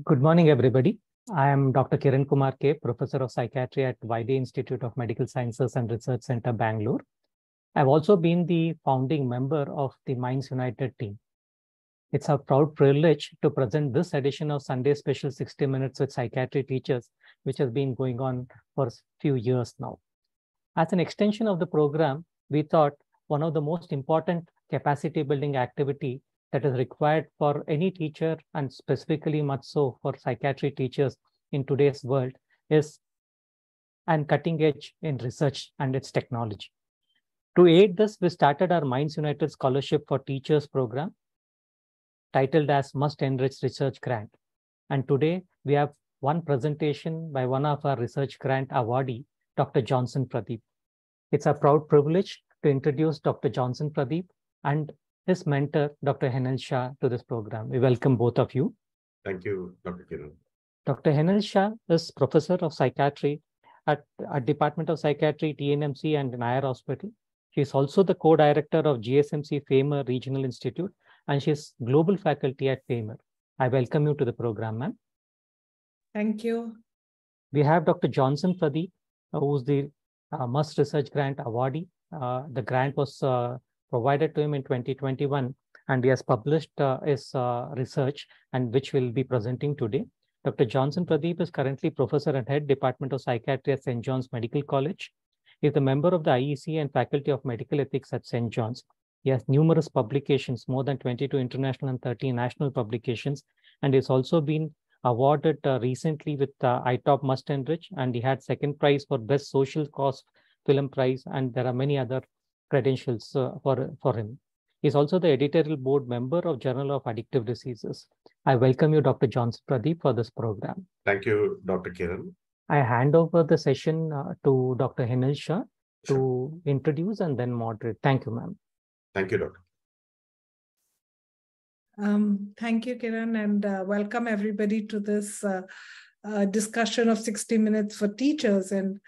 Good morning, everybody. I am Dr. Kiran Kumar K, Professor of Psychiatry at Awardee Institute of Medical Sciences and Research Center, Bengaluru. I've also been the founding member of the Minds United team. It's a proud privilege to present this edition of Sunday Special 60 Minutes with Psychiatry Teachers, which has been going on for a few years now. As an extension of the program, we thought one of the most important capacity building activity that is required for any teacher, and specifically much so for psychiatry teachers in today's world, is and cutting edge in research and its technology. To aid this, we started our Minds United Scholarship for Teachers program, titled as Must Enrich Research Grant. And today we have one presentation by one of our research grant awardee, Dr. Johnson-Pradeep. It's a proud privilege to introduce Dr. Johnson-Pradeep and his mentor, Dr. Henal Shah, to this program. We welcome both of you. Thank you, Dr. Kiran. Dr. Henal Shah is Professor of Psychiatry at Department of Psychiatry, TNMC and Nair Hospital. She is also the co-director of GSMC-FAIMER Regional Institute, and she is global faculty at FAIMER. I welcome you to the program, ma'am. Thank you. We have Dr. Johnson-Pradeep, who is the Must Research Grant awardee. The grant was provided to him in 2021, and he has published his research, and which we'll be presenting today. Dr. Johnson-Pradeep is currently Professor and Head Department of Psychiatry at St. John's Medical College. He is a member of the IEC and Faculty of Medical Ethics at St. John's. He has numerous publications, more than 22 international and 30 national publications, and he's also been awarded recently with ITOP Must Enrich, and he had second prize for Best Social Cause Film Prize, and there are many other credentials for him. He's also the editorial board member of Journal of Addictive Diseases. I welcome you, Dr. Johnson-Pradeep, for this program. Thank you, Dr. Kiran. I hand over the session to Dr. Henal Shah to introduce and then moderate. Thank you, ma'am. Thank you, Doctor. Thank you, Kiran, and welcome everybody to this discussion of 60 Minutes for Teachers. And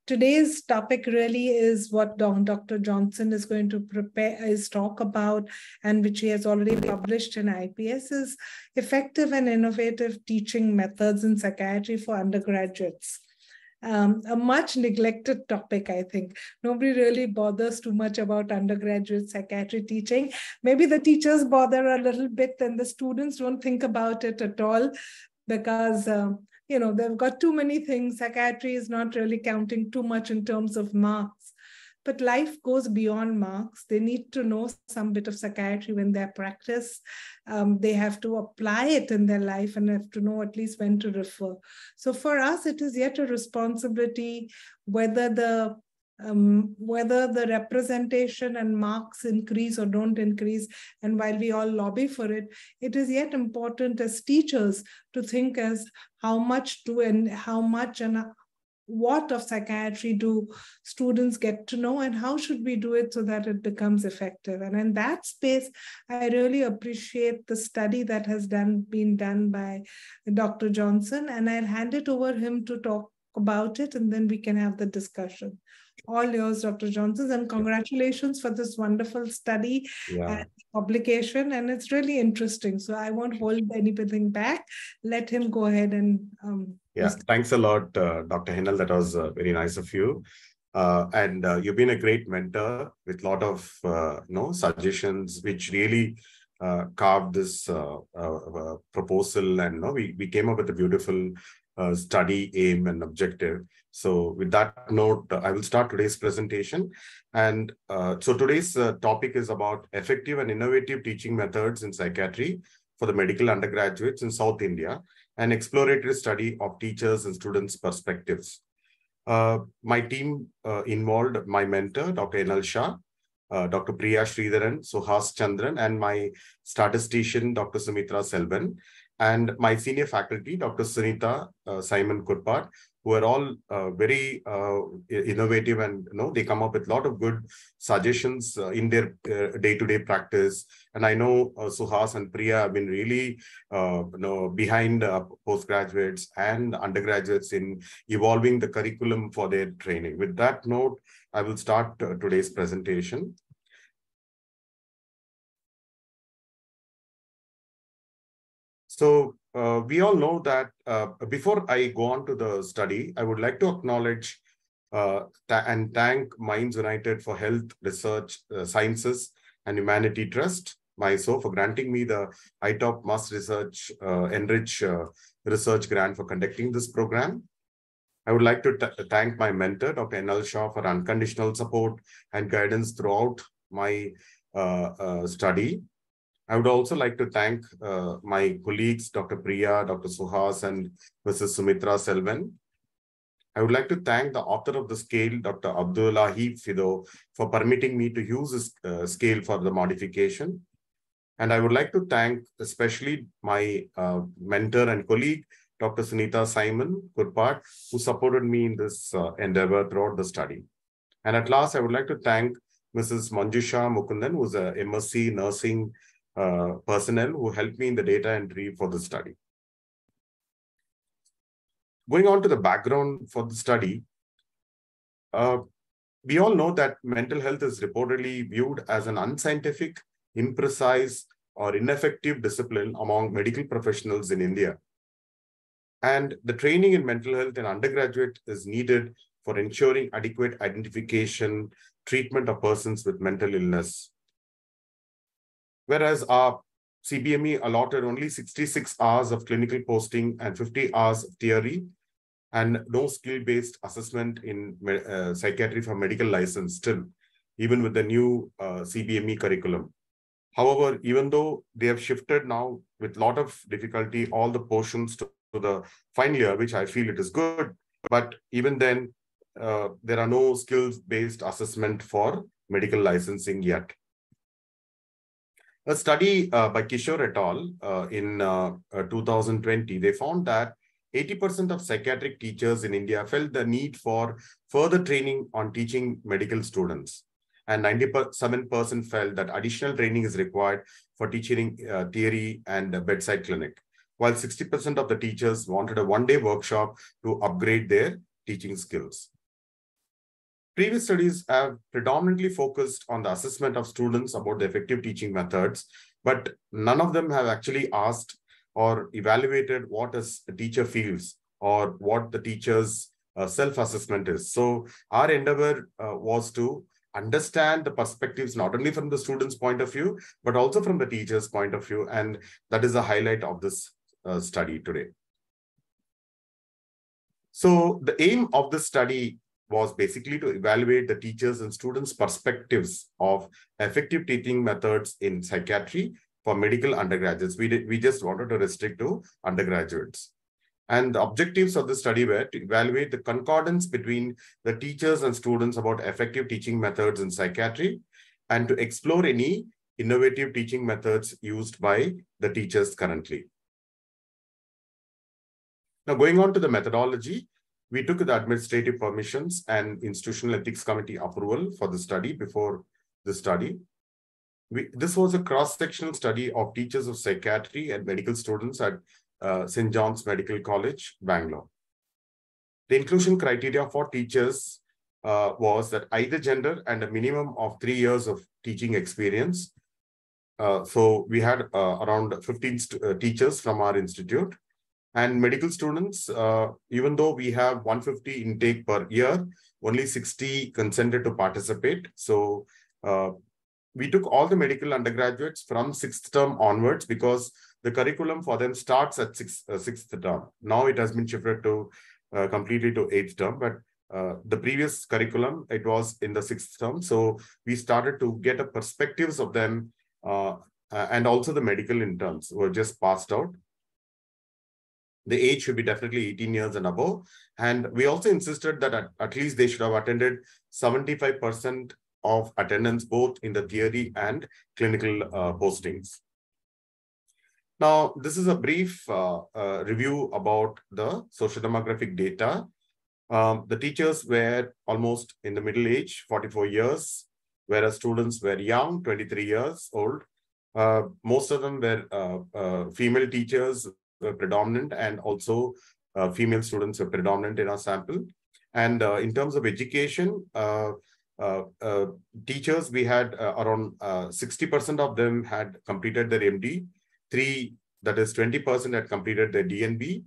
today's topic really is what Dr. Johnson is going to talk about, and which he has already published in IPS, is effective and innovative teaching methods in psychiatry for undergraduates. A much neglected topic, I think. Nobody really bothers too much about undergraduate psychiatry teaching. Maybe the teachers bother a little bit and the students don't think about it at all because, they've got too many things. Psychiatry is not really counting too much in terms of marks. But life goes beyond marks. They need to know some bit of psychiatry when they practice. They have to apply it in their life and have to know at least when to refer. So for us, it is yet a responsibility whether the representation and marks increase or don't increase. And while we all lobby for it, it is yet important as teachers to think as how much and what of psychiatry do students get to know, and how should we do it so that it becomes effective. And in that space, I really appreciate the study that has been done by Dr. Johnson, and I'll hand it over him to talk about it, and then we can have the discussion. All yours, Dr. Johnson, and congratulations for this wonderful study and publication, and it's really interesting. So I won't hold anything back. Let him go ahead and thanks a lot, Dr. Henal. That was very nice of you. And you've been a great mentor with a lot of suggestions, which really carved this proposal. And we came up with a beautiful study aim and objective. So with that note, I will start today's presentation. And so today's topic is about effective and innovative teaching methods in psychiatry for the medical undergraduates in South India, an exploratory study of teachers and students' perspectives. My team involved my mentor, Dr. Henal Shah, Dr. Priya Sridharan, Suhas Chandran, and my statistician, Dr. Sumitra Selvan, and my senior faculty, Dr. Sunita Simon Kurpat, who are all very innovative, and they come up with a lot of good suggestions in their day-to-day practice. And I know Suhas and Priya have been really behind postgraduates and undergraduates in evolving the curriculum for their training. With that note, I will start today's presentation. So we all know that before I go on to the study, I would like to acknowledge and thank Minds United for Health Research Sciences and Humanity Trust, MISO, for granting me the ITOP Mass Research Enrich Research Grant for conducting this program. I would like to thank my mentor, Dr. Henal Shah, for unconditional support and guidance throughout my study. I would also like to thank my colleagues, Dr. Priya, Dr. Suhas, and Mrs. Sumitra Selvan. I would like to thank the author of the scale, Dr. Abdullahi Fido, for permitting me to use this scale for the modification. And I would like to thank especially my mentor and colleague, Dr. Sunita Simon Kurpat, who supported me in this endeavor throughout the study. And at last, I would like to thank Mrs. Manjusha Mukundan, who is a MSc nursing personnel who helped me in the data entry for the study. Going on to the background for the study, we all know that mental health is reportedly viewed as an unscientific, imprecise, or ineffective discipline among medical professionals in India. And the training in mental health in undergraduate is needed for ensuring adequate identification, treatment of persons with mental illness. Whereas our CBME allotted only 66 hours of clinical posting and 50 hours of theory, and no skill-based assessment in psychiatry for medical license still, even with the new CBME curriculum. However, even though they have shifted now with a lot of difficulty, all the portions to the final year, which I feel it is good, but even then, there are no skills-based assessment for medical licensing yet. A study by Kishore et al. In 2020, they found that 80% of psychiatric teachers in India felt the need for further training on teaching medical students. And 97% felt that additional training is required for teaching theory and bedside clinic, while 60% of the teachers wanted a one-day workshop to upgrade their teaching skills. Previous studies have predominantly focused on the assessment of students about the effective teaching methods, but none of them have actually asked or evaluated what a teacher feels or what the teacher's self-assessment is. So our endeavor was to understand the perspectives not only from the student's point of view, but also from the teacher's point of view. And that is the highlight of this study today. So the aim of this study was basically to evaluate the teachers' and students' perspectives of effective teaching methods in psychiatry for medical undergraduates. We just wanted to restrict to undergraduates. And the objectives of the study were to evaluate the concordance between the teachers and students about effective teaching methods in psychiatry and to explore any innovative teaching methods used by the teachers currently. Now, going on to the methodology, we took the administrative permissions and institutional ethics committee approval for the study before the study. This was a cross-sectional study of teachers of psychiatry and medical students at St. John's Medical College, Bangalore. The inclusion criteria for teachers was that either gender and a minimum of 3 years of teaching experience. So we had around 15 teachers from our institute. And medical students, even though we have 150 intake per year, only 60 consented to participate. So we took all the medical undergraduates from 6th term onwards because the curriculum for them starts at 6th term. Now it has been shifted to completely to 8th term, but the previous curriculum, it was in the 6th term. So we started to get a perspectives of them and also the medical interns who were just passed out. The age should be definitely 18 years and above. And we also insisted that at least they should have attended 75% of attendance, both in the theory and clinical postings. Now, this is a brief review about the sociodemographic data. The teachers were almost in the middle age, 44 years, whereas students were young, 23 years old. Most of them were female teachers, were predominant, and also female students were predominant in our sample. And in terms of education, teachers, we had around 60% of them had completed their MD. 3 that is 20% had completed their DNB,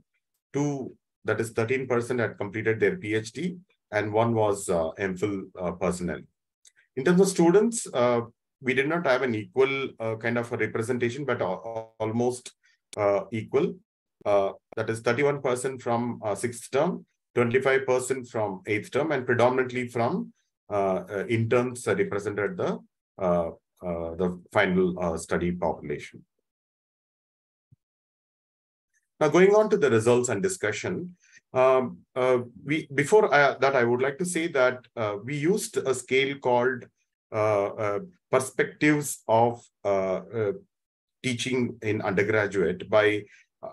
2, that is 13% had completed their PhD, and 1 was MPhil personnel. In terms of students, we did not have an equal kind of a representation, but almost equal. That is 31% from 6th term, 25% from 8th term, and predominantly from interns represented the final study population. Now, going on to the results and discussion, before that, I would like to say that we used a scale called Perspectives of Teaching in Undergraduate by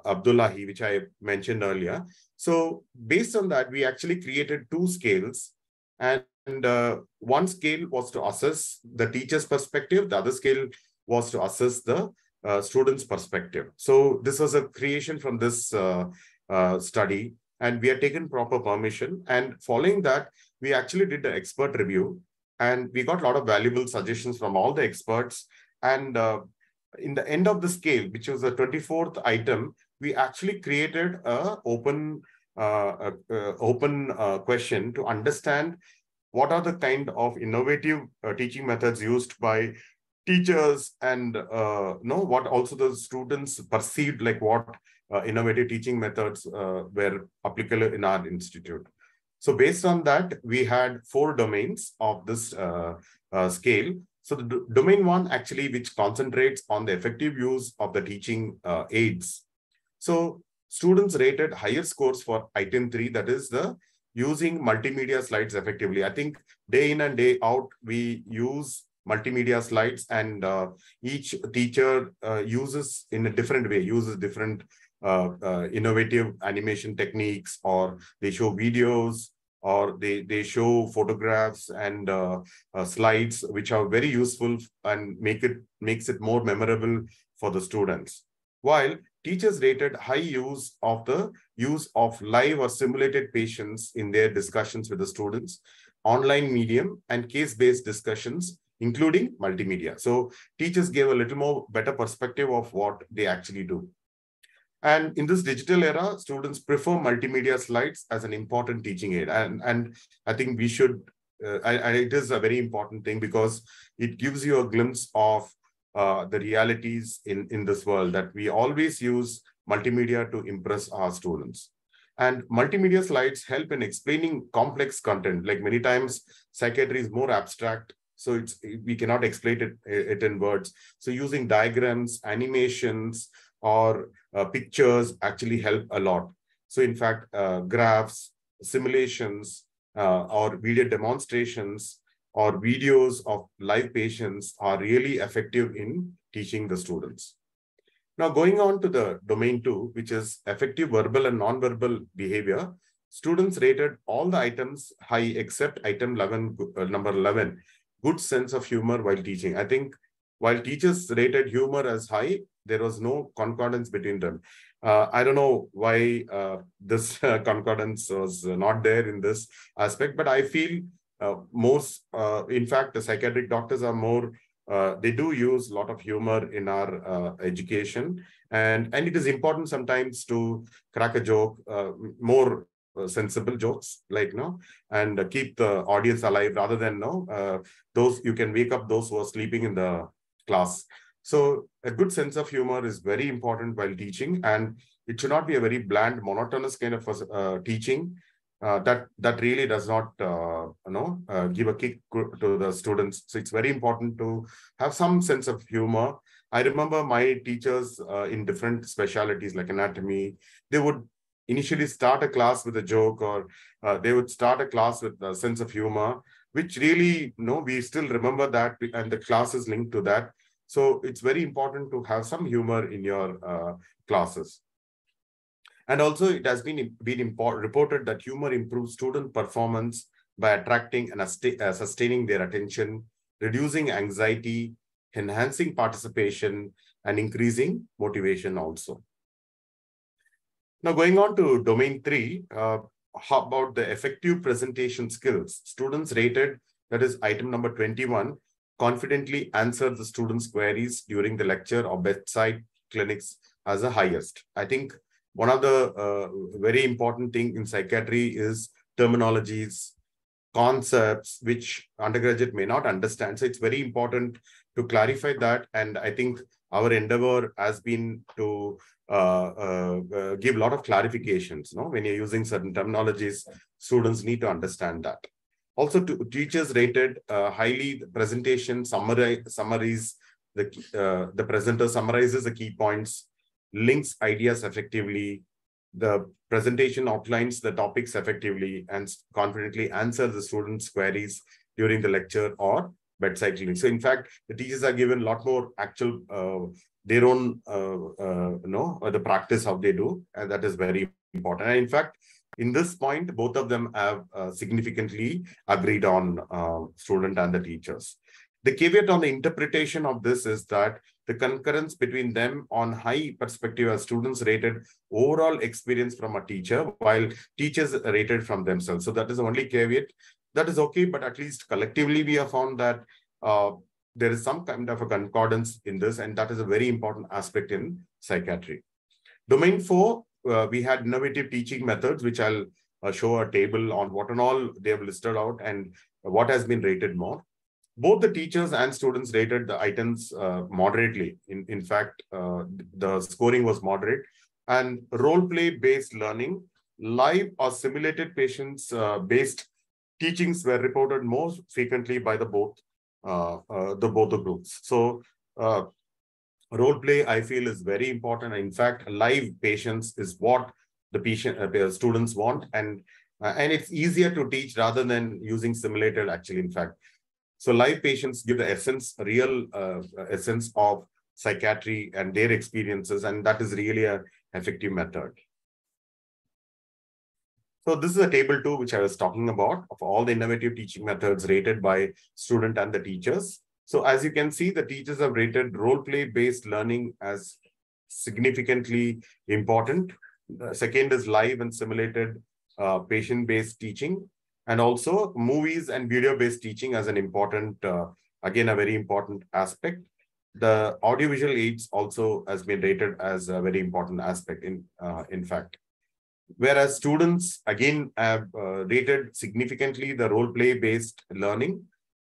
Abdullahi, which I mentioned earlier. So based on that, we actually created 2 scales, and one scale was to assess the teacher's perspective. The other scale was to assess the student's perspective. So this was a creation from this study, and we had taken proper permission. And following that, we actually did the expert review, and we got a lot of valuable suggestions from all the experts. And in the end of the scale, which was the 24th item, we actually created a open question to understand what are the kind of innovative teaching methods used by teachers, and what also the students perceived, like what innovative teaching methods were applicable in our institute. So based on that, we had 4 domains of this scale. So the domain 1 actually, which concentrates on the effective use of the teaching aids. So students rated higher scores for item 3, that is the using multimedia slides effectively. I think day in and day out, we use multimedia slides, and each teacher uses in a different way, uses different innovative animation techniques, or they show videos, or they show photographs and slides, which are very useful and makes it more memorable for the students. While teachers rated high use of live or simulated patients in their discussions with the students, online medium, and case-based discussions, including multimedia. So teachers gave a little more better perspective of what they actually do. And in this digital era, students prefer multimedia slides as an important teaching aid. And I think we should, and it is a very important thing, because it gives you a glimpse of the realities in this world, that we always use multimedia to impress our students. And multimedia slides help in explaining complex content. Like many times, psychiatry is more abstract, so we cannot explain it in words. So using diagrams, animations, or pictures actually help a lot. So in fact, graphs, simulations, or video demonstrations, or videos of live patients are really effective in teaching the students. Now, going on to the domain 2, which is effective verbal and non-verbal behavior, students rated all the items high except item 11, number 11, good sense of humor while teaching. I think while teachers rated humor as high, there was no concordance between them. I don't know why this concordance was not there in this aspect, but I feel in fact, the psychiatric doctors are more, they do use a lot of humor in our education. And it is important sometimes to crack a joke, more sensible jokes, like, and keep the audience alive, rather than, those you can wake up those who are sleeping in the class. So a good sense of humor is very important while teaching, and it should not be a very bland, monotonous kind of teaching. That really does not, give a kick to the students. So it's very important to have some sense of humor. I remember my teachers in different specialties like anatomy, they would initially start a class with a joke, or they would start a class with a sense of humor, which really, we still remember that, and the class is linked to that. So it's very important to have some humor in your classes. And also, it has been reported that humor improves student performance by attracting and sustaining their attention, reducing anxiety, enhancing participation, and increasing motivation also. Now, going on to domain 3, how about the effective presentation skills? Students rated, that is item number 21, confidently answer the students' queries during the lecture or bedside clinics as the highest. I think one of the very important thing in psychiatry is terminologies, concepts, which undergraduate may not understand. So it's very important to clarify that. And I think our endeavor has been to give a lot of clarifications. No? When you're using certain terminologies, students need to understand that. Also, teachers rated highly the presentation summaries, the presenter summarizes the key points, links ideas effectively, the presentation outlines the topics effectively, and confidently answers the students' queries during the lecture or bedside clinic. So in fact, the teachers are given a lot more actual, their own, the practice how they do, and that is very important. And in fact, in this point, both of them have significantly agreed on student and the teachers. The caveat on the interpretation of this is that the concurrence between them on high perspective as students rated overall experience from a teacher, while teachers rated from themselves. So that is the only caveat. That is okay, but at least collectively we have found that there is some kind of a concordance in this, and that is a very important aspect in psychiatry. Domain 4, we had innovative teaching methods, which I'll show a table on what and all they have listed out and what has been rated more. Both the teachers and students rated the items moderately. In fact, the scoring was moderate. And role-play-based learning, live or simulated patients-based teachings were reported most frequently by both the groups. So role-play, I feel, is very important. In fact, live patients is what the students want, and it's easier to teach rather than using simulated. Actually, in fact. So live patients give the essence, real essence of psychiatry and their experiences, and that is really an effective method. So this is a table 2, which I was talking about, of all the innovative teaching methods rated by student and the teachers. So as you can see, the teachers have rated role-play-based learning as significantly important. The second is live and simulated patient-based teaching. And also movies and video-based teaching as an important, again, a very important aspect. The audiovisual aids also has been rated as a very important aspect in fact. Whereas students, again, have rated significantly the role-play-based learning,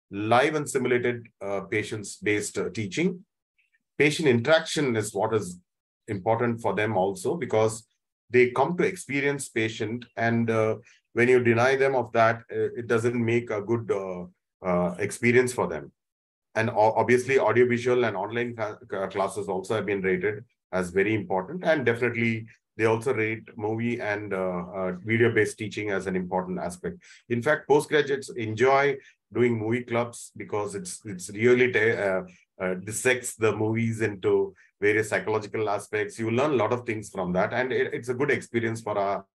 live and simulated patients-based teaching. Patient interaction is what is important for them also, because they come to experience patient, and when you deny them of that, it doesn't make a good experience for them. And obviously, audiovisual and online classes also have been rated as very important. And definitely, they also rate movie and video-based teaching as an important aspect. In fact, postgraduates enjoy doing movie clubs because it's really dissects the movies into various psychological aspects. You learn a lot of things from that, and it's a good experience for our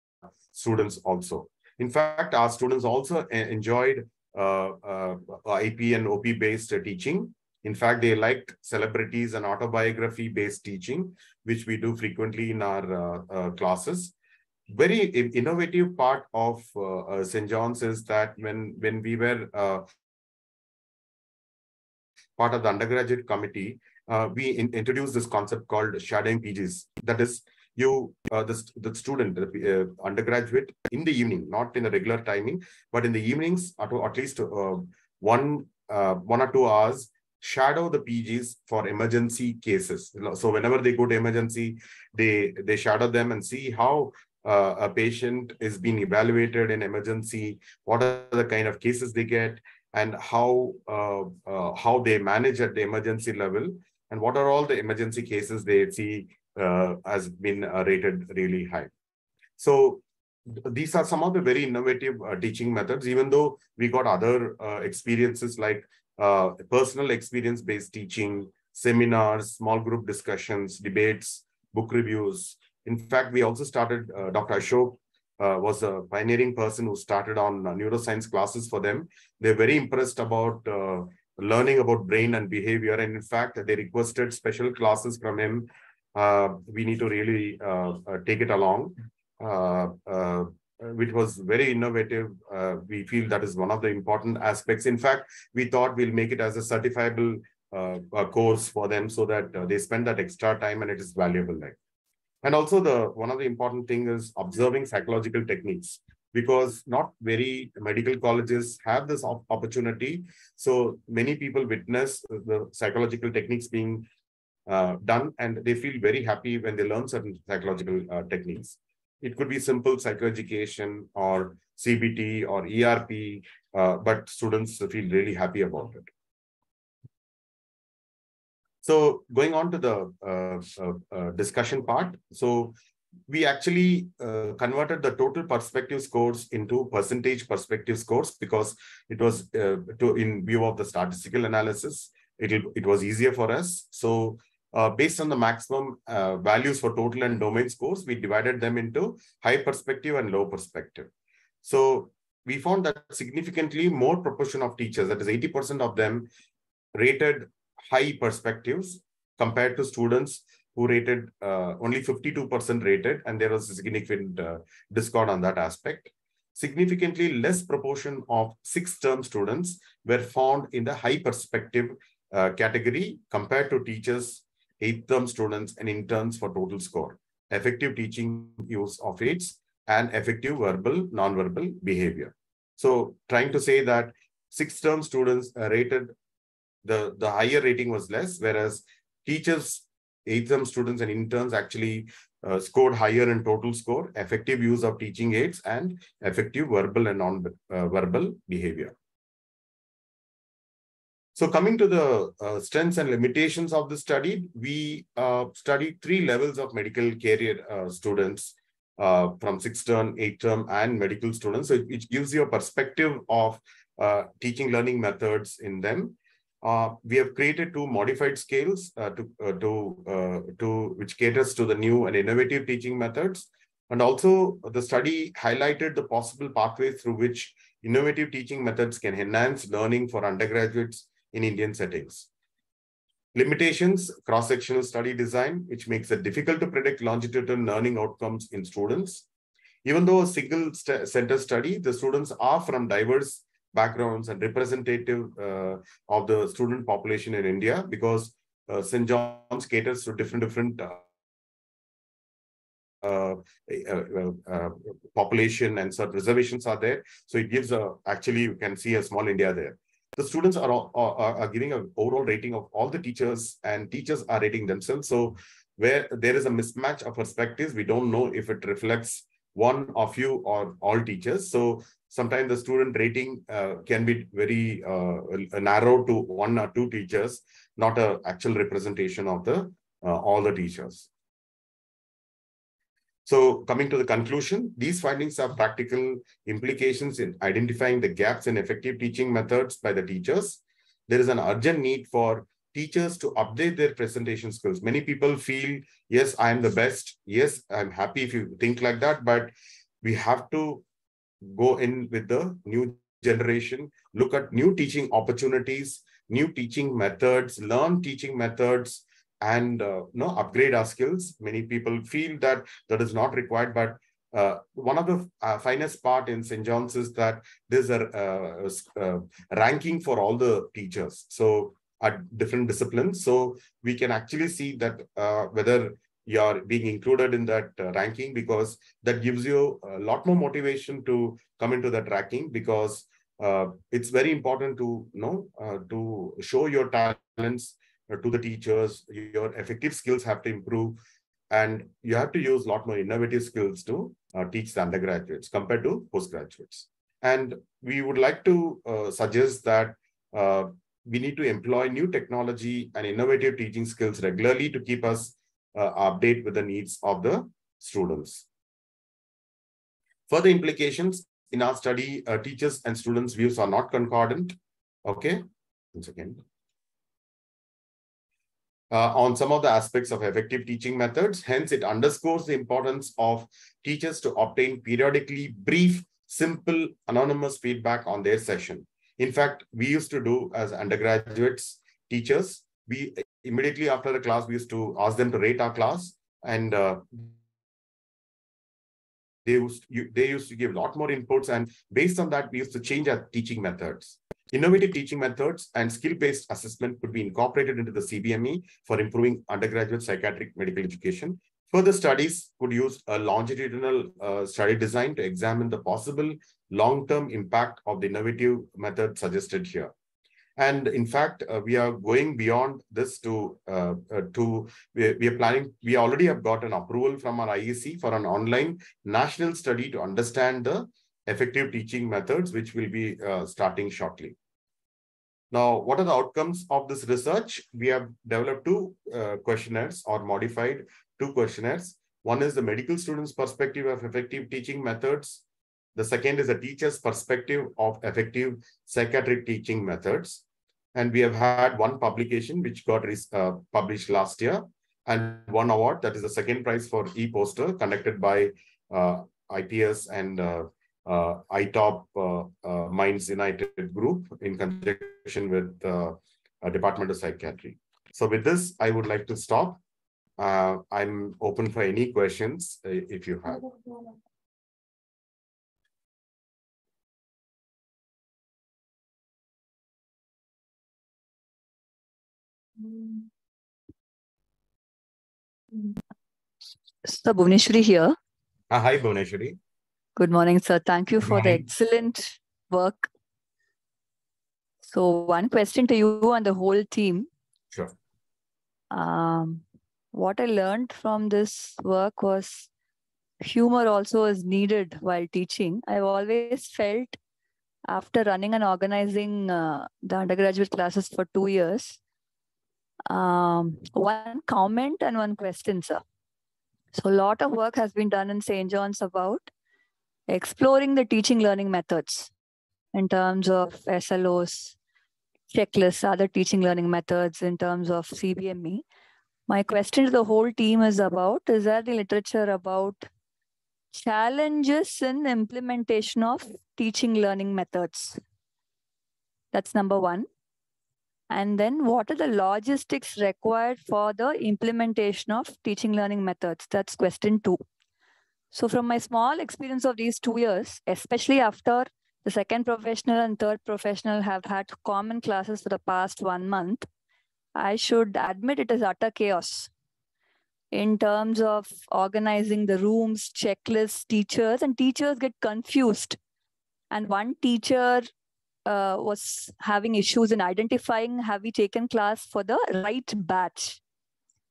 students also. In fact, our students also enjoyed IP and OP-based teaching. In fact, they liked celebrities and autobiography-based teaching, which we do frequently in our classes. Very innovative part of St. John's is that when we were part of the undergraduate committee, we introduced this concept called shadowing PGs. That is, the student, the undergraduate, in the evening, not in a regular timing, but in the evenings, at least 1 or 2 hours, shadow the PGs for emergency cases. So whenever they go to emergency, they shadow them and see how a patient is being evaluated in emergency, what are the kind of cases they get, and how they manage at the emergency level, and what are all the emergency cases they see has been rated really high. So these are some of the very innovative teaching methods, even though we got other experiences like personal experience-based teaching, seminars, small group discussions, debates, book reviews. In fact, we also started, Dr. Ashok was a pioneering person who started on neuroscience classes for them. They're very impressed about learning about brain and behavior. And in fact, they requested special classes from him. We need to really take it along, which was very innovative. We feel that is one of the important aspects. In fact, we thought we'll make it as a certifiable a course for them so that they spend that extra time and it is valuable. And also one of the important thing is observing psychological techniques, because not very medical colleges have this opportunity. So many people witness the psychological techniques being done, and they feel very happy when they learn certain psychological techniques. It could be simple psychoeducation or CBT or ERP, but students feel really happy about it. So going on to the discussion part. So we actually converted the total perspective scores into percentage perspective scores, because it was in view of the statistical analysis, it was easier for us. So based on the maximum values for total and domain scores, we divided them into high perspective and low perspective. So we found that significantly more proportion of teachers, that is 80% of them, rated high perspectives compared to students who rated only 52% rated, and there was a significant discord on that aspect. Significantly less proportion of 6th-term students were found in the high perspective category compared to teachers, 8th-term students, and interns for total score, effective teaching use of aids, and effective verbal, non-verbal behavior. So trying to say that 6th-term students rated, the higher rating was less, whereas teachers, 8th-term students, and interns actually scored higher in total score, effective use of teaching aids, and effective verbal and non-verbal behavior. So coming to the strengths and limitations of the study, we studied 3 levels of medical career students from 6th term, 8th term, and medical students. So it gives you a perspective of teaching learning methods in them. We have created 2 modified scales which caters to the new and innovative teaching methods. And also the study highlighted the possible pathways through which innovative teaching methods can enhance learning for undergraduates in Indian settings. Limitations: cross-sectional study design, which makes it difficult to predict longitudinal learning outcomes in students. Even though a single center study, the students are from diverse backgrounds and representative of the student population in India, because St. John's caters to different population, and certain reservations are there. So it gives actually you can see a small India there. The students are giving an overall rating of all the teachers, and teachers are rating themselves. So where there is a mismatch of perspectives, we don't know if it reflects one or few or all teachers. So sometimes the student rating can be very narrow to 1 or 2 teachers, not an actual representation of the all the teachers. So coming to the conclusion, these findings have practical implications in identifying the gaps in effective teaching methods by the teachers. There is an urgent need for teachers to update their presentation skills. Many people feel, yes, I am the best. Yes, I'm happy if you think like that, but we have to go in with the new generation, look at new teaching opportunities, new teaching methods, learn teaching methods, and upgrade our skills. Many people feel that is not required, but one of the finest part in St. John's is that there's a ranking for all the teachers, so at different disciplines. So we can actually see that whether you are being included in that ranking, because that gives you a lot more motivation to come into that ranking, because it's very important to to show your talents to the teachers. Your effective skills have to improve, and you have to use a lot more innovative skills to teach the undergraduates compared to postgraduates. And we would like to suggest that we need to employ new technology and innovative teaching skills regularly to keep us update with the needs of the students. Further implications: in our study, teachers and students' views are not concordant. Okay, once again. On some of the aspects of effective teaching methods. Hence, it underscores the importance of teachers to obtain periodically brief, simple, anonymous feedback on their session. In fact, we used to do as undergraduates, teachers, we immediately after the class, we used to ask them to rate our class, and they used to give a lot more inputs, and based on that, we used to change our teaching methods. Innovative teaching methods and skill-based assessment could be incorporated into the CBME for improving undergraduate psychiatric medical education. Further studies could use a longitudinal study design to examine the possible long-term impact of the innovative method suggested here. And in fact, we are going beyond this we already have got an approval from our IEC for an online national study to understand the effective teaching methods, which will be starting shortly. Now, what are the outcomes of this research? We have developed two questionnaires or modified two questionnaires. One is the medical student's perspective of effective teaching methods. The second is a teacher's perspective of effective psychiatric teaching methods. And we have had one publication which got published last year and one award, that is the second prize for e-poster conducted by IPS and ITOP Minds United Group in conjunction with Department of Psychiatry. So with this, I would like to stop. I'm open for any questions if you have. So Bhuvneshwari here. Hi, Bhuvneshwari. Good morning, sir. Thank you for the excellent work. So one question to you and the whole team. Sure. What I learned from this work was humor also is needed while teaching. I've always felt after running and organizing the undergraduate classes for 2 years, one comment and one question, sir. So a lot of work has been done in St. John's about exploring the teaching learning methods in terms of SLOs, checklists, other teaching learning methods in terms of CBME. My question to the whole team is about, is there the literature about challenges in implementation of teaching learning methods? That's number one. And then what are the logistics required for the implementation of teaching learning methods? That's question 2. So from my small experience of these 2 years, especially after the second professional and third professional have had common classes for the past 1 month, I should admit it is utter chaos in terms of organizing the rooms, checklists, teachers, and teachers get confused. And one teacher was having issues in identifying, have we taken class for the right batch?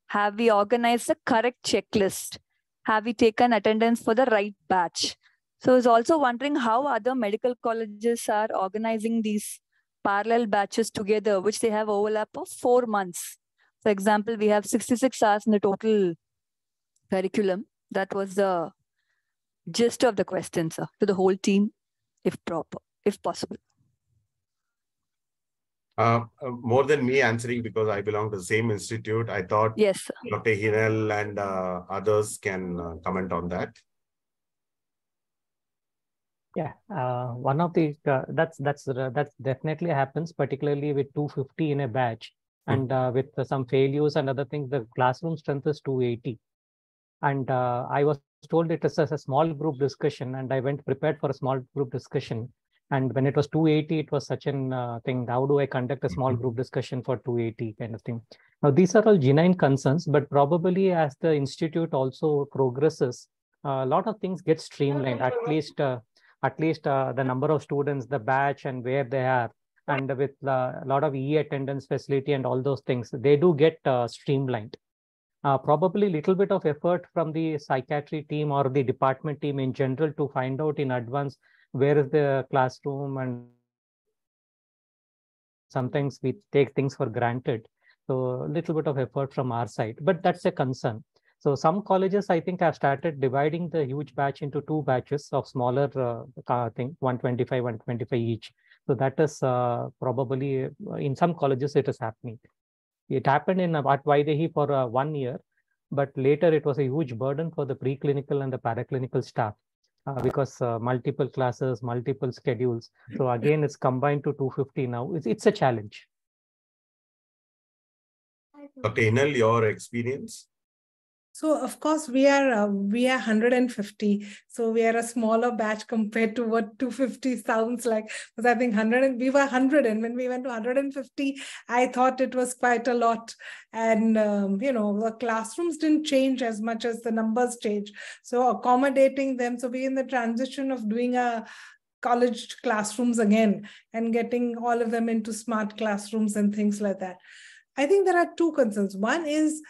Have we organized the correct checklist? Have we taken attendance for the right batch? So I was also wondering how other medical colleges are organizing these parallel batches together, which they have overlap of 4 months. For example, we have 66 hours in the total curriculum. That was the gist of the question, sir, to the whole team, if possible. More than me answering, because I belong to the same institute, I thought yes, sir. Dr. Henal and others can comment on that. Yeah, one of the that's definitely happens, particularly with 250 in a batch, and with some failures and other things. The classroom strength is 280, and I was told it is a small group discussion, and I went prepared for a small group discussion. And when it was 280, it was such an thing. How do I conduct a small group discussion for 280 kind of thing? Now, these are all genuine concerns, but probably as the institute also progresses, a lot of things get streamlined, at least the number of students, the batch and where they are, and with a lot of e-attendance facility and all those things, they do get streamlined. Probably a little bit of effort from the psychiatry team or the department team in general to find out in advance where is the classroom, and sometimes we take things for granted. So a little bit of effort from our side, but that's a concern. So some colleges, I think, have started dividing the huge batch into 2 batches of smaller thing, 125, 125 each. So that is probably in some colleges it is happening. It happened at Vaidehi for 1 year, but later it was a huge burden for the preclinical and the paraclinical staff. Because multiple classes, multiple schedules. So again, it's combined to 250 now. It's a challenge. Dr. Henal, your experience? So of course we are 150. So we are a smaller batch compared to what 250 sounds like. Because I think we were 100, and when we went to 150, I thought it was quite a lot. And the classrooms didn't change as much as the numbers change. So accommodating them. So we're in the transition of doing a college classrooms again and getting all of them into smart classrooms and things like that. I think there are two concerns. One is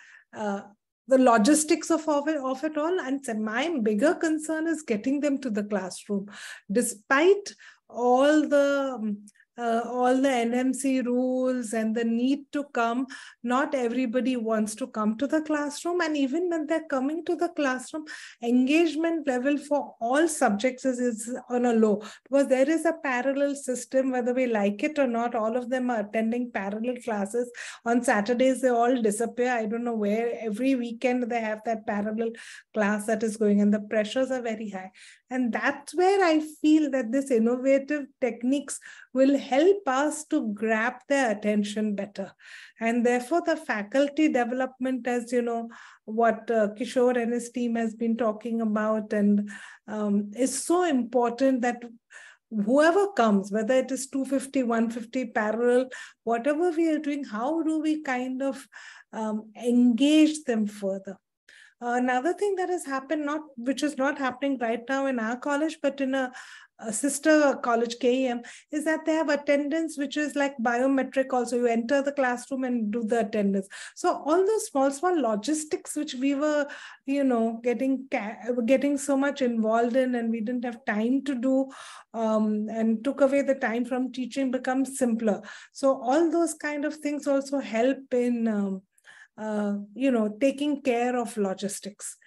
the logistics of it all, and my bigger concern is getting them to the classroom. Despite all the NMC rules and the need to come, not everybody wants to come to the classroom. And even when they're coming to the classroom, engagement level for all subjects is on a low, because there is a parallel system, whether we like it or not. All of them are attending parallel classes. On Saturdays, they all disappear. I don't know where. Every weekend, they have that parallel class that is going, and the pressures are very high. And that's where I feel that this innovative techniques will help us to grab their attention better. And therefore, the faculty development, as you know, what Kishore and his team has been talking about, and is so important that whoever comes, whether it is 250, 150, parallel, whatever we are doing, how do we kind of engage them further? Another thing that has happened, which is not happening right now in our college, but in a sister college, KEM, is that they have attendance, which is like biometric also. You enter the classroom and do the attendance. So all those small logistics, which we were, getting so much involved in, and we didn't have time to do, and took away the time from teaching, becomes simpler. So all those kind of things also help in taking care of logistics.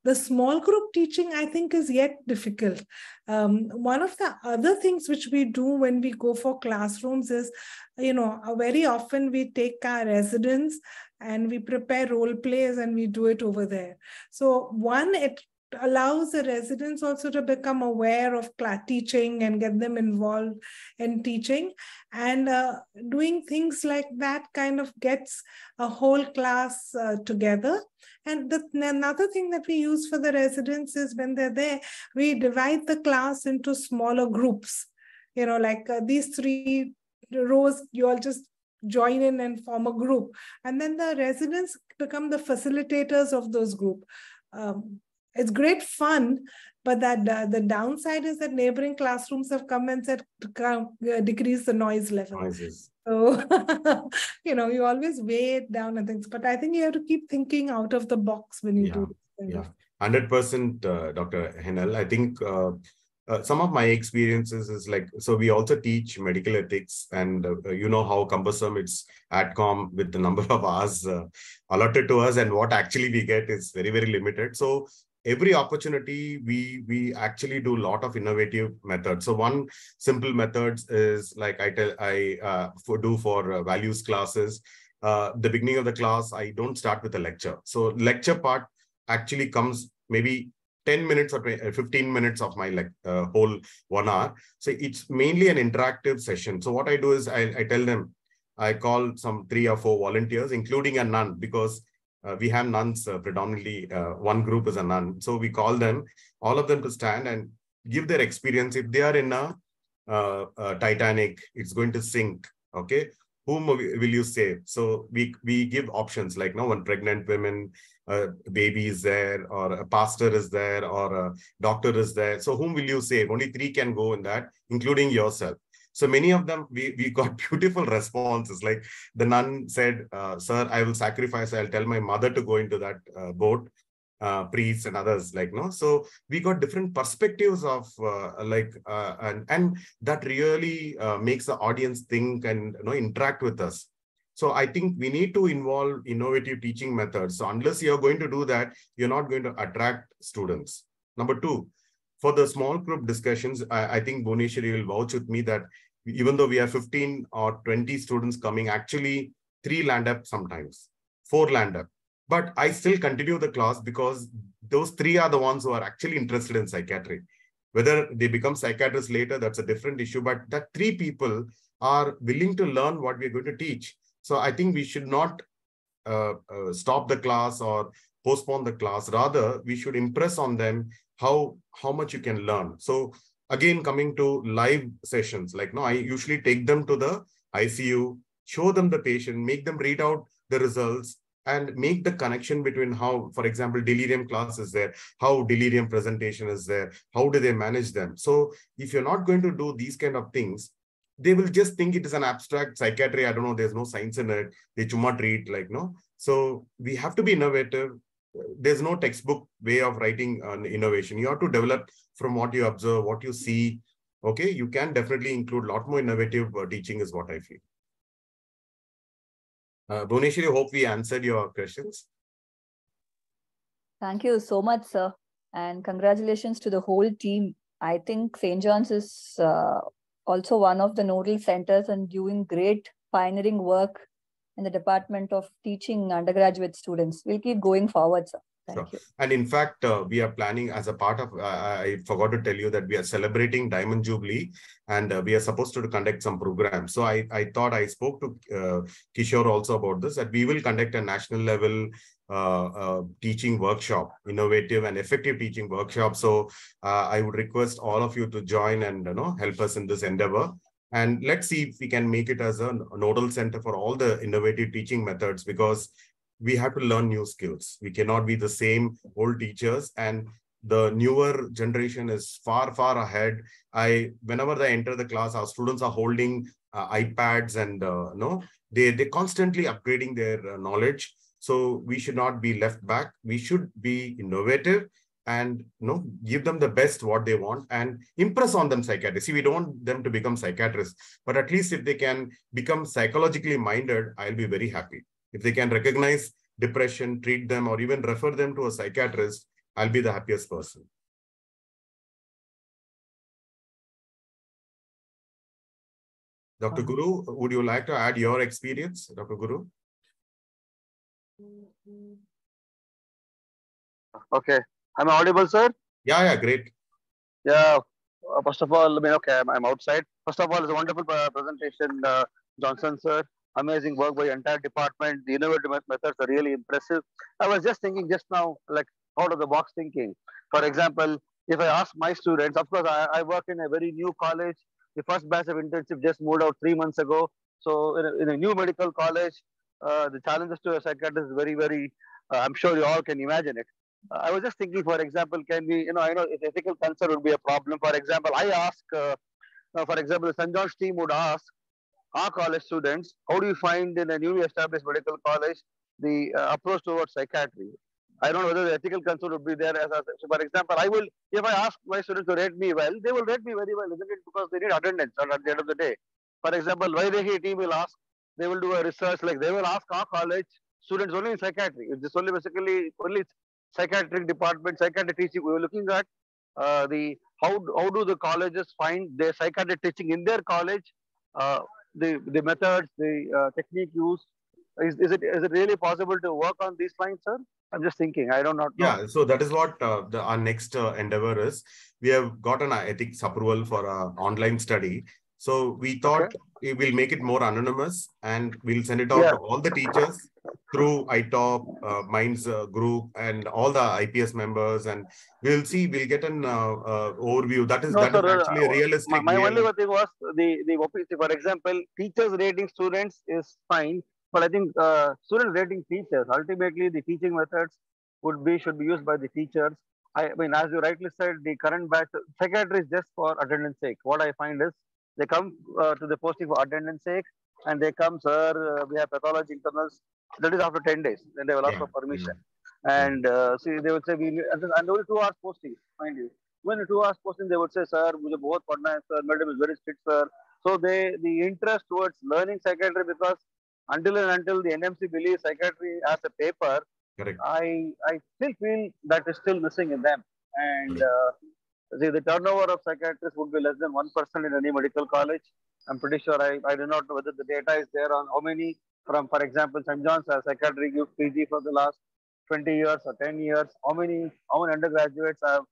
The small group teaching, I think, is yet difficult. One of the other things which we do when we go for classrooms is, very often we take our residents and we prepare role plays and we do it over there. So one, it allows the residents also to become aware of teaching and get them involved in teaching, and doing things like that kind of gets a whole class together. And another thing that we use for the residents is, when they're there, we divide the class into smaller groups, like these 3 rows, you all just join in and form a group, and then the residents become the facilitators of those groups. It's great fun, but that the downside is that neighboring classrooms have come and said to decrease the noise level. Noises. So, you always weigh it down and things, but I think you have to keep thinking out of the box when you do this. Yeah, 100%, Dr. Henal. I think some of my experiences is like, so we also teach medical ethics, and you know how cumbersome it's AdCom with the number of hours allotted to us, and what actually we get is very, very limited. So every opportunity, we actually do a lot of innovative methods. So one simple method is like I do for values classes. The beginning of the class, I don't start with a lecture. So lecture part actually comes maybe 10 minutes or 15 minutes of my whole 1 hour. So it's mainly an interactive session. So what I do is I tell them, I call some 3 or 4 volunteers, including a nun, because we have nuns predominantly. One group is a nun. So we call them, all of them, to stand and give their experience. If they are in a Titanic, it's going to sink. Okay. Whom will you save? So we give options like, one pregnant woman, baby is there, or a pastor is there, or a doctor is there. So whom will you save? Only 3 can go in that, including yourself. So many of them, we got beautiful responses. Like the nun said, sir, I will sacrifice. I'll tell my mother to go into that boat. Priests and others, so we got different perspectives of and that really makes the audience think and interact with us. So I think we need to involve innovative teaching methods. So unless you're going to do that, you're not going to attract students. Number 2, for the small group discussions, I think Bhuneshwari will vouch with me that even though we have 15 or 20 students coming, actually 3 land up sometimes, 4 land up. But I still continue the class because those 3 are the ones who are actually interested in psychiatry. Whether they become psychiatrists later, that's a different issue. But that 3 people are willing to learn what we're going to teach. So I think we should not stop the class or postpone the class. Rather, we should impress on them how much you can learn. So again, coming to live sessions, like I usually take them to the ICU, show them the patient, make them read out the results, and make the connection between how, for example, delirium class is there, how delirium presentation is there, how do they manage them. So if you're not going to do these kind of things, they will just think it is an abstract psychiatry. I don't know, there's no science in it. They chuma treat, So we have to be innovative. There's no textbook way of writing an innovation. You have to develop from what you observe, what you see. Okay, you can definitely include a lot more innovative teaching is what I feel. Bhuneshwari, hope we answered your questions. Thank you so much, sir. And congratulations to the whole team. I think St. John's is also one of the nodal centers and doing great pioneering work in the department of teaching undergraduate students. We'll keep going forward, sir. Thank you. And in fact, we are planning as a part of, I forgot to tell you that we are celebrating Diamond Jubilee, and we are supposed to conduct some programs. So I thought I spoke to Kishore also about this, that we will conduct a national level teaching workshop, innovative and effective teaching workshop. So I would request all of you to join and help us in this endeavor. And let's see if we can make it as a nodal center for all the innovative teaching methods, because we have to learn new skills. We cannot be the same old teachers, and the newer generation is far, far ahead. Whenever they enter the class, our students are holding iPads, and they're constantly upgrading their knowledge. So we should not be left back. We should be innovative and give them the best what they want and impress on them psychiatrists. See, we don't want them to become psychiatrists, but at least if they can become psychologically minded, I'll be very happy. If they can recognize depression, treat them, or even refer them to a psychiatrist, I'll be the happiest person. Dr. Guru, would you like to add your experience, Dr. Guru? Okay. Am I audible, sir? Yeah, great. Yeah. First of all, I'm outside. First of all, it's a wonderful presentation, Johnson, sir. Amazing work by the entire department. The innovative methods are really impressive. I was just thinking just now, like out of the box thinking. For example, if I ask my students, of course, I work in a very new college. The first batch of internship just moved out 3 months ago. So in a new medical college, the challenges to a psychiatrist is very, very, I'm sure you all can imagine it. I was just thinking, for example, can we, I know if ethical concern would be a problem. For example, I ask, for example, the St. John's team would ask our college students, how do you find in a newly established medical college the approach towards psychiatry? I don't know whether the ethical concern would be there. So for example, if I ask my students to rate me well, they will rate me very well, isn't it? Because they need attendance at the end of the day. For example, Vaidehi team will ask, they will do a research, like they will ask our college students only in psychiatry. It's just only basically only psychiatric department, psychiatric teaching. We were looking at how do the colleges find their psychiatric teaching in their college, the methods, the technique used. Is it really possible to work on these lines, sir? I'm just thinking. I don't know. Yeah, so that is what our next endeavor is. We have got an ethics approval for an online study. So we thought we will make it more anonymous, and we'll send it out to all the teachers through ITOP, Minds group, and all the IPS members, and we'll get an overview. That is actually a realistic. My only thing was the OPC. For example, teachers rating students is fine, but I think students rating teachers, ultimately the teaching methods should be used by the teachers. I mean, as you rightly said, the current batch psychiatry is just for attendance sake. What I find is they come to the posting for attendance sake, and they come, sir, we have pathology internals. That is after 10 days. Then they will ask for permission. And see, they would say, and only 2 hours posting, mind you. When 2 hours posting, they would say, sir, mujhe bahut padna hai, sir, madam is very strict, sir. So the interest towards learning psychiatry, because until the NMC believes psychiatry as a paper, I still feel that is still missing in them. And the turnover of psychiatrists would be less than 1% in any medical college. I'm pretty sure. I do not know whether the data is there on how many from, for example, St. John's psychiatry gives PG for the last 20 years or 10 years. How many undergraduates have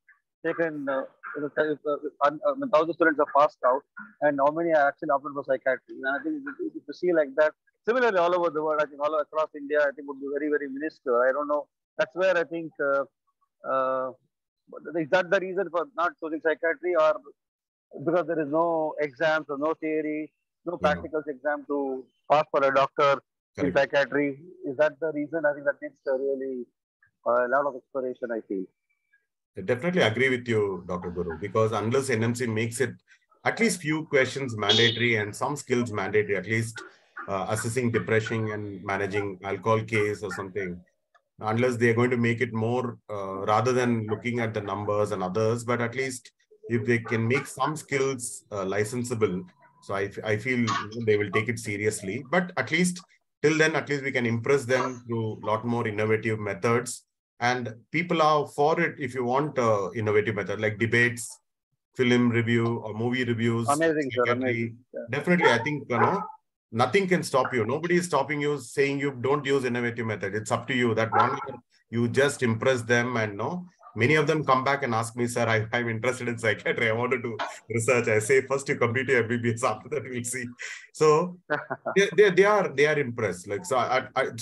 taken, 1,000 students have passed out, and how many are actually opted for psychiatry? And I think to see like that, similarly all over the world, I think all across India, I think would be very, very minuscule. I don't know That's where I think, is that the reason for not choosing psychiatry, or because there is no exams or no theory, no Yeah, practicals exam to pass for a doctor in correct. psychiatry? Is that the reason? I think that needs really a lot of exploration, I feel. I definitely agree with you, Dr. Guru, because unless NMC makes it at least few questions mandatory and some skills mandatory, at least assessing depression and managing alcohol case or something, unless they're going to make it more rather than looking at the numbers and others, but at least if they can make some skills licensable, so I feel they will take it seriously. But at least till then, at least we can impress them through a lot more innovative methods. And people are for it if you want innovative method like debates, film review or movie reviews, Amazing, sir. psychiatry. Amazing. Yeah. Definitely, I think, nothing can stop you. Nobody is stopping you, saying you don't use innovative method. It's up to you. That one year you just impress them, and many of them come back and ask me, sir, I'm interested in psychiatry. I want to do research. I say, first you complete your MBBS, after that we'll see. So they are impressed. Like, so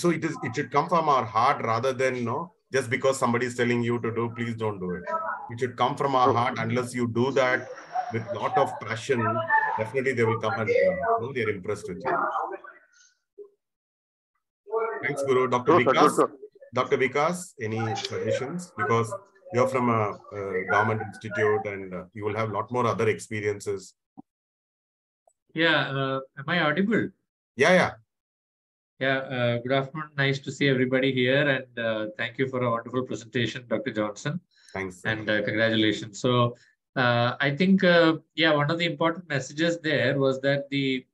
it should come from our heart rather than just because somebody is telling you to do, please don't do it. It should come from our heart. Unless you do that with a lot of passion, definitely they will come and they're impressed with you. Thanks, Guru. Dr. True, sir, Vikas, true. Dr. Vikas, any suggestions? Because you're from a government institute and you will have a lot more other experiences. Yeah, am I audible? Yeah. Yeah, good afternoon. Nice to see everybody here, and thank you for a wonderful presentation, Dr. Johnson. Thanks. And congratulations. So I think, one of the important messages there was that the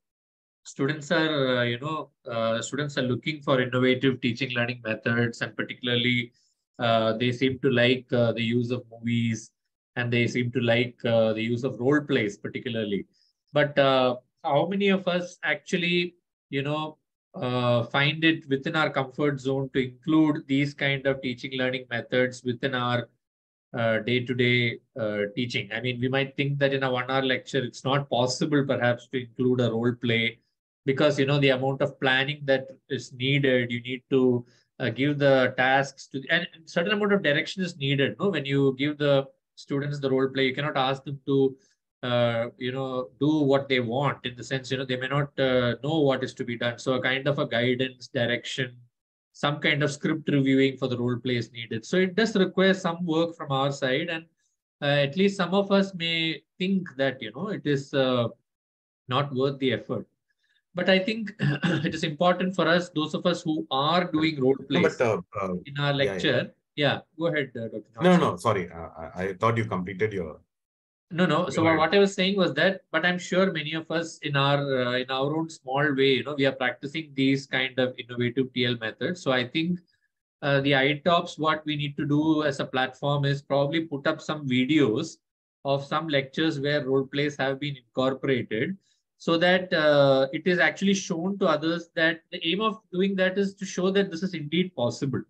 students are, students are looking for innovative teaching learning methods, and particularly they seem to like the use of movies, and they seem to like the use of role plays particularly. But how many of us actually, find it within our comfort zone to include these kind of teaching learning methods within our day-to-day teaching? I mean, we might think that in a 1 hour lecture, it's not possible perhaps to include a role play because, the amount of planning that is needed, you need to give the tasks to, and certain amount of direction is needed. No, when you give the students the role play, you cannot ask them to, do what they want, in the sense, they may not know what is to be done. So a kind of a guidance, direction, some kind of script reviewing for the role play is needed. So it does require some work from our side, and at least some of us may think that, it is not worth the effort. But I think it is important for us, those of us who are doing role plays in our lecture. Yeah, go ahead, Dr. Johnson. No, sorry. I thought you completed your... No. So what I was saying was that, but I'm sure many of us in our own small way, we are practicing these kind of innovative TL methods. So I think the ITOPS, what we need to do as a platform is probably put up some videos of some lectures where role plays have been incorporated, so that it is actually shown to others that the aim of doing that is to show that this is indeed possible.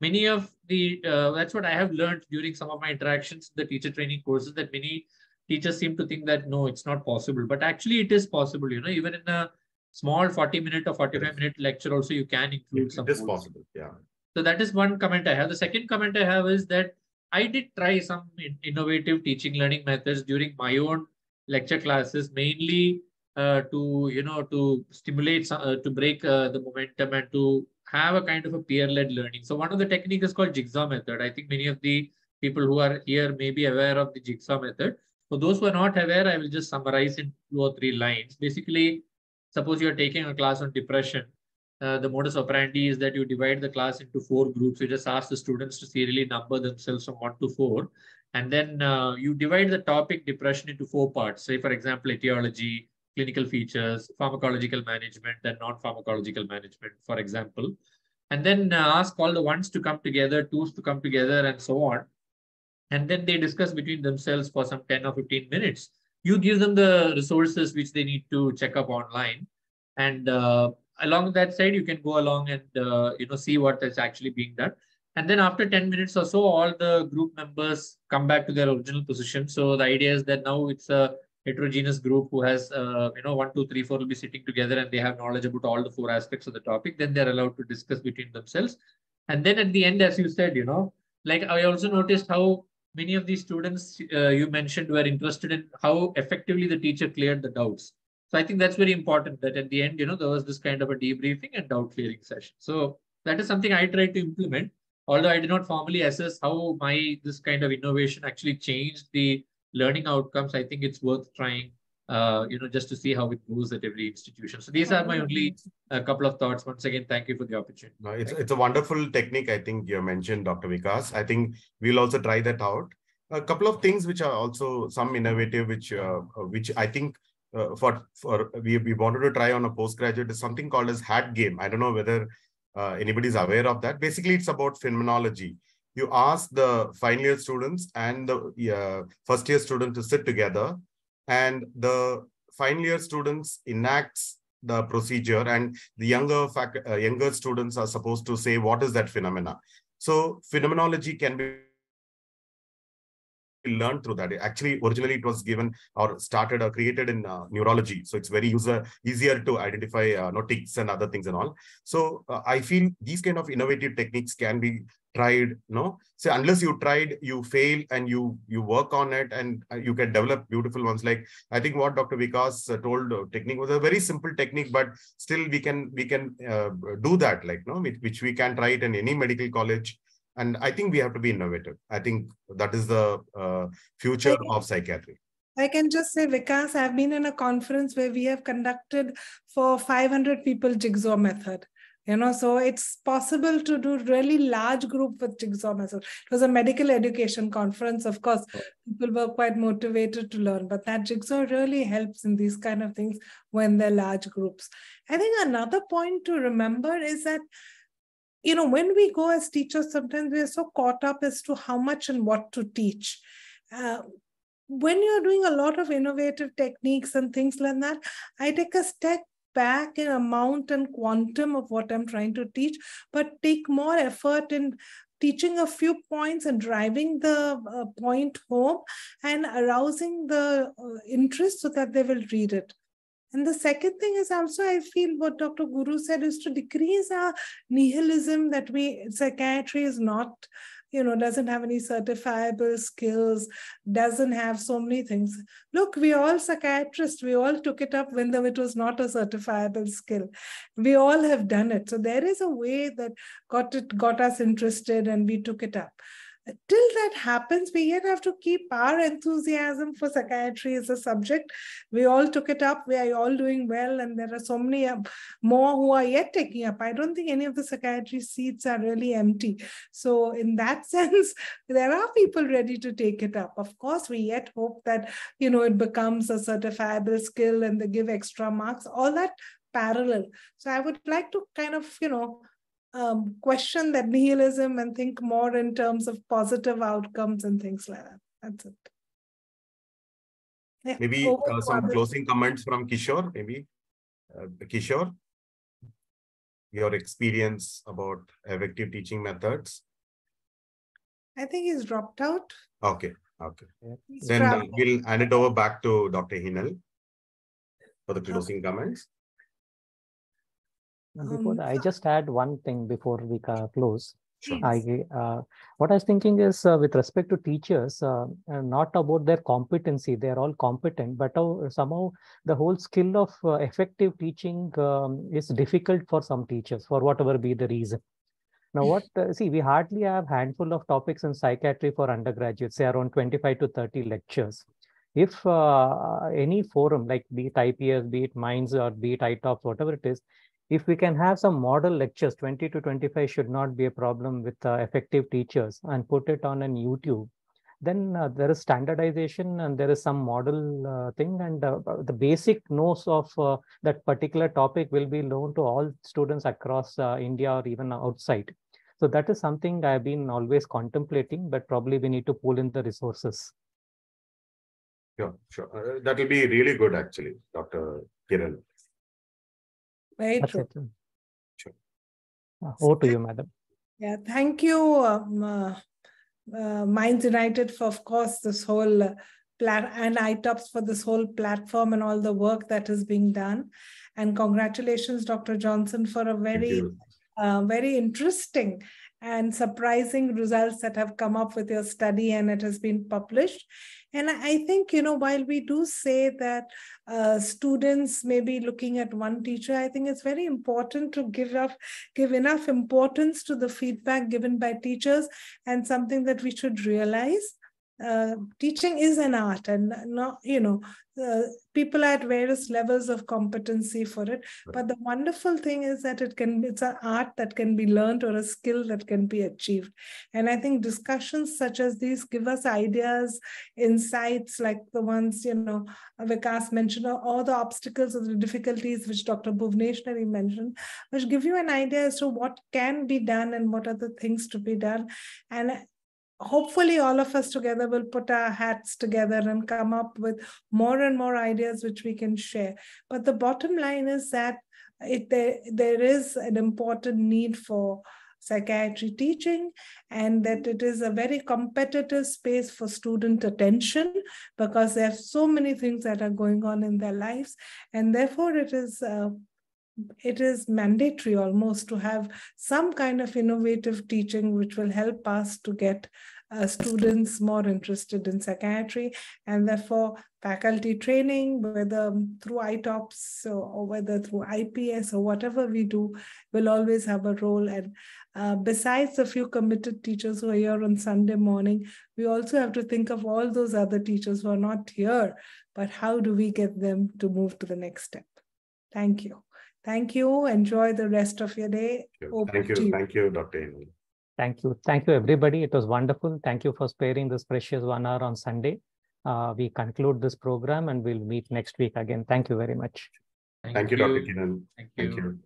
Many of the, that's what I have learned during some of my interactions in the teacher training courses, that many teachers seem to think that, no, it's not possible. But actually it is possible, even in a small 40-minute or 45-minute lecture also, you can include some. It is possible, yeah. So that is one comment I have. The second comment I have is that I did try some innovative teaching learning methods during my own lecture classes, mainly to stimulate, to break the momentum and to have a kind of a peer-led learning. So one of the techniques is called jigsaw method. I think many of the people who are here may be aware of the jigsaw method. For those who are not aware, I will just summarize in 2 or 3 lines. Basically, suppose you're taking a class on depression. The modus operandi is that you divide the class into 4 groups. You just ask the students to serially number themselves from 1 to 4. And then you divide the topic depression into 4 parts. Say, for example, etiology, clinical features, pharmacological management, and non-pharmacological management, for example. And then ask all the ones to come together, twos to come together, and so on. And then they discuss between themselves for some 10 or 15 minutes. You give them the resources which they need to check up online. And along that side, you can go along and see what is actually being done. And then after 10 minutes or so, all the group members come back to their original position. So the idea is that now it's a heterogeneous group who has, 1, 2, 3, 4 will be sitting together and they have knowledge about all the 4 aspects of the topic. Then they're allowed to discuss between themselves. And then at the end, as you said, like I also noticed how many of these students you mentioned were interested in how effectively the teacher cleared the doubts. So I think that's very important that at the end, there was this kind of a debriefing and doubt clearing session. So that is something I tried to implement, although I did not formally assess how this kind of innovation actually changed the learning outcomes. I think it's worth trying, just to see how it goes at every institution. So these are my only couple of thoughts. Once again, thank you for the opportunity. No, it's a wonderful technique, I think you mentioned, Dr. Vikas. I think we'll also try that out. A couple of things which are also some innovative, which I think we wanted to try on a postgraduate is something called as hat game. I don't know whether anybody's aware of that. Basically, it's about phenomenology. You ask the final year students and the first year students to sit together, and the final year students enacts the procedure, and the younger students are supposed to say what is that phenomena. So phenomenology can be learned through that. Actually, originally it was given or started or created in neurology. So it's very easier to identify tics and other things and all. So I feel these kind of innovative techniques can be tried. So unless you tried, you fail, and you work on it, and you can develop beautiful ones. Like I think what Dr. Vikas told technique was a very simple technique, but still we can do that, like which we can try it in any medical college. And I think we have to be innovative. I think that is the future of psychiatry. I can just say, Vikas, I've been in a conference where we have conducted for 500 people jigsaw method. So it's possible to do really large group with jigsaw method. It was a medical education conference. Of course, people were quite motivated to learn, but that jigsaw really helps in these kind of things when they're large groups. I think another point to remember is that when we go as teachers, sometimes we are so caught up as to how much and what to teach. When you're doing a lot of innovative techniques and things like that, I take a step back in amount and quantum of what I'm trying to teach, but take more effort in teaching a few points and driving the point home and arousing the interest so that they will read it. And the second thing is also, I feel what Dr. Guru said is to decrease our nihilism that psychiatry is not, doesn't have any certifiable skills, doesn't have so many things. Look, we all psychiatrists, we all took it up when it was not a certifiable skill. We all have done it. So there is a way that got us interested and we took it up. Till that happens, we yet have to keep our enthusiasm for psychiatry as a subject. We all took it up. We are all doing well. And there are so many more who are yet taking up. I don't think any of the psychiatry seats are really empty. So in that sense, there are people ready to take it up. Of course, we yet hope that, it becomes a certifiable skill and they give extra marks, all that parallel. So I would like to kind of, question that nihilism and think more in terms of positive outcomes and things like that. That's it. Yeah. Maybe some closing comments from Kishore, maybe. Kishore, your experience about effective teaching methods. I think he's dropped out. Okay. Then we'll hand it over back to Dr. Henal for the closing comments. Before that, I just add one thing before we close. Sure. What I was thinking is with respect to teachers, not about their competency, they're all competent, but somehow the whole skill of effective teaching is difficult for some teachers, for whatever be the reason. Now, we hardly have a handful of topics in psychiatry for undergraduates, say around 25 to 30 lectures. If any forum, like be it IPS, be it MINDS, or be it ITOPS, whatever it is, if we can have some model lectures, 20 to 25 should not be a problem with effective teachers, and put it on YouTube, then there is standardization and there is some model thing, and the basic knows of that particular topic will be known to all students across India or even outside. So that is something I've been always contemplating, but probably we need to pull in the resources. Sure. That will be really good, actually, Dr. Kiran. Very true. Sure. Over to you, madam. Yeah, thank you, Minds United, for, of course, this whole and ITOPS for this whole platform and all the work that is being done. And congratulations, Dr. Johnson, for a very interesting and surprising results that have come up with your study, and it has been published. And I think, while we do say that students may be looking at one teacher, I think it's very important to give enough importance to the feedback given by teachers, and something that we should realize. Teaching is an art, and not, people are at various levels of competency for it. But the wonderful thing is that it's an art that can be learned, or a skill that can be achieved. And I think discussions such as these give us ideas, insights like the ones, Vikas mentioned, or the obstacles or the difficulties which Dr. Bhuvneshwari mentioned, which give you an idea as to what can be done and what are the things to be done. And hopefully all of us together will put our hats together and come up with more and more ideas which we can share. But the bottom line is that there is an important need for psychiatry teaching, and that it is a very competitive space for student attention, because there are so many things that are going on in their lives, and therefore it is mandatory almost to have some kind of innovative teaching which will help us to get students more interested in psychiatry. And therefore faculty training, whether through ITOPS or whether through IPS or whatever we do, will always have a role. And besides a few committed teachers who are here on Sunday morning, we also have to think of all those other teachers who are not here, but how do we get them to move to the next step? Thank you. Thank you. Enjoy the rest of your day. Thank you. Thank you, Dr. Henal. Thank you. Thank you, everybody. It was wonderful. Thank you for sparing this precious 1 hour on Sunday. We conclude this program and we'll meet next week again. Thank you very much. Thank you, Dr. Kiran. Thank you.